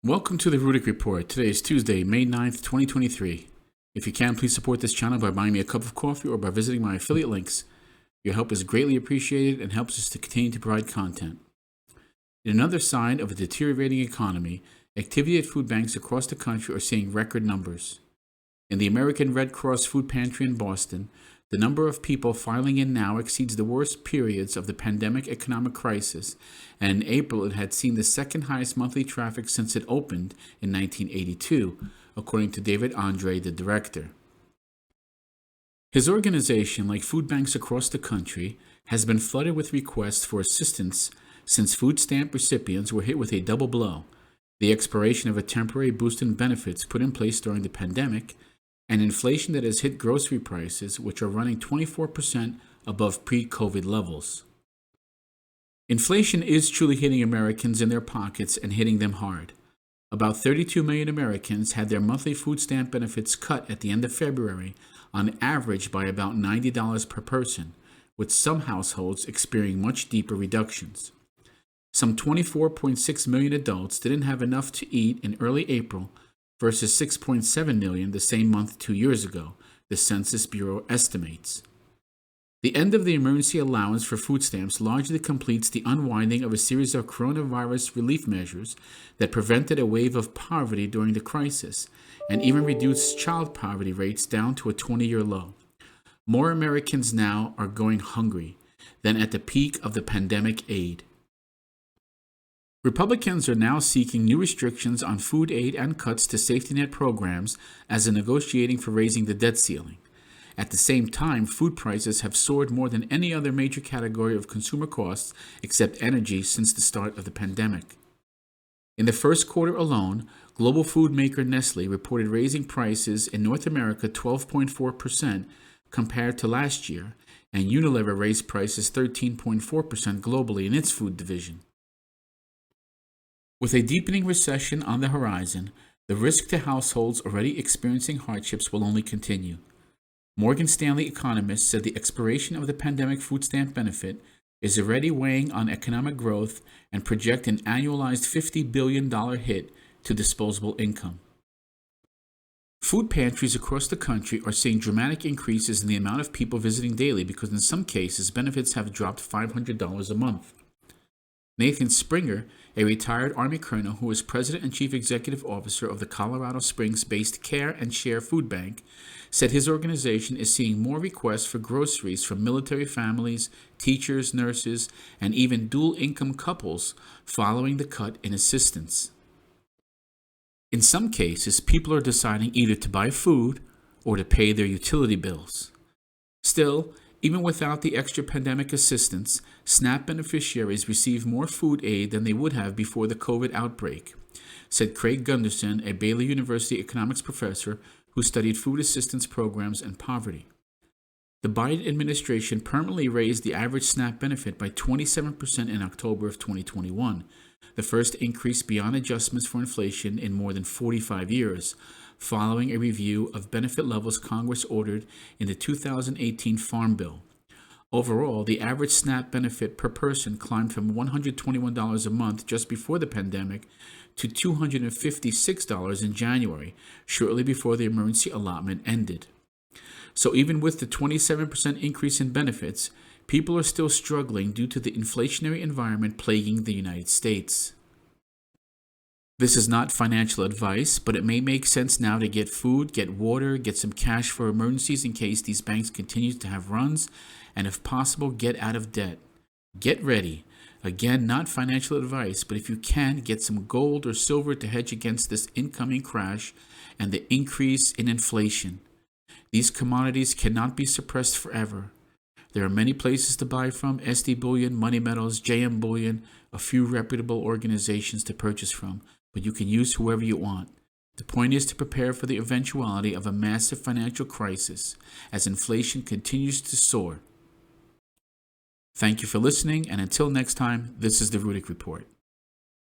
Welcome to the Rudick Report. Today is Tuesday, May 9th, 2023. If you can, please support this channel by buying me a cup of coffee or by visiting my affiliate links. Your help is greatly appreciated and helps us to continue to provide content. In another sign of a deteriorating economy, activity at food banks across the country are seeing record numbers. In the American Red Cross Food Pantry in Boston, the number of people filing in now exceeds the worst periods of the pandemic economic crisis, and in April it had seen the second highest monthly traffic since it opened in 1982, according to David Andre, the director. His organization, like food banks across the country, has been flooded with requests for assistance since food stamp recipients were hit with a double blow: the expiration of a temporary boost in benefits put in place during the pandemic, and inflation that has hit grocery prices, which are running 24% above pre-COVID levels. Inflation is truly hitting Americans in their pockets and hitting them hard. About 32 million Americans had their monthly food stamp benefits cut at the end of February, on average by about $90 per person, with some households experiencing much deeper reductions. Some 24.6 million adults didn't have enough to eat in early April, versus 6.7 million the same month 2 years ago, the Census Bureau estimates. The end of the emergency allowance for food stamps largely completes the unwinding of a series of coronavirus relief measures that prevented a wave of poverty during the crisis and even reduced child poverty rates down to a 20-year low. More Americans now are going hungry than at the peak of the pandemic aid. Republicans are now seeking new restrictions on food aid and cuts to safety net programs as they're negotiating for raising the debt ceiling. At the same time, food prices have soared more than any other major category of consumer costs except energy since the start of the pandemic. In the first quarter alone, global food maker Nestle reported raising prices in North America 12.4% compared to last year, and Unilever raised prices 13.4% globally in its food division. With a deepening recession on the horizon, the risk to households already experiencing hardships will only continue. Morgan Stanley economists said the expiration of the pandemic food stamp benefit is already weighing on economic growth and project an annualized $50 billion hit to disposable income. Food pantries across the country are seeing dramatic increases in the amount of people visiting daily because in some cases benefits have dropped $500 a month. Nathan Springer, a retired Army colonel who is president and chief executive officer of the Colorado Springs-based Care and Share Food Bank, said his organization is seeing more requests for groceries from military families, teachers, nurses, and even dual-income couples following the cut in assistance. In some cases, people are deciding either to buy food or to pay their utility bills. Still, even without the extra pandemic assistance, SNAP beneficiaries receive more food aid than they would have before the COVID outbreak, said Craig Gunderson, a Baylor University economics professor who studied food assistance programs and poverty. The Biden administration permanently raised the average SNAP benefit by 27% in October of 2021, the first increase beyond adjustments for inflation in more than 45 years, following a review of benefit levels Congress ordered in the 2018 Farm Bill. Overall, the average SNAP benefit per person climbed from $121 a month just before the pandemic to $256 in January, shortly before the emergency allotment ended. So even with the 27% increase in benefits, people are still struggling due to the inflationary environment plaguing the United States. This is not financial advice, but it may make sense now to get food, get water, get some cash for emergencies in case these banks continue to have runs, and if possible, get out of debt. Get ready. Again, not financial advice, but if you can, get some gold or silver to hedge against this incoming crash and the increase in inflation. These commodities cannot be suppressed forever. There are many places to buy from: SD Bullion, Money Metals, JM Bullion, a few reputable organizations to purchase from, but you can use whoever you want. The point is to prepare for the eventuality of a massive financial crisis as inflation continues to soar. Thank you for listening, and until next time, this is the Rudick Report.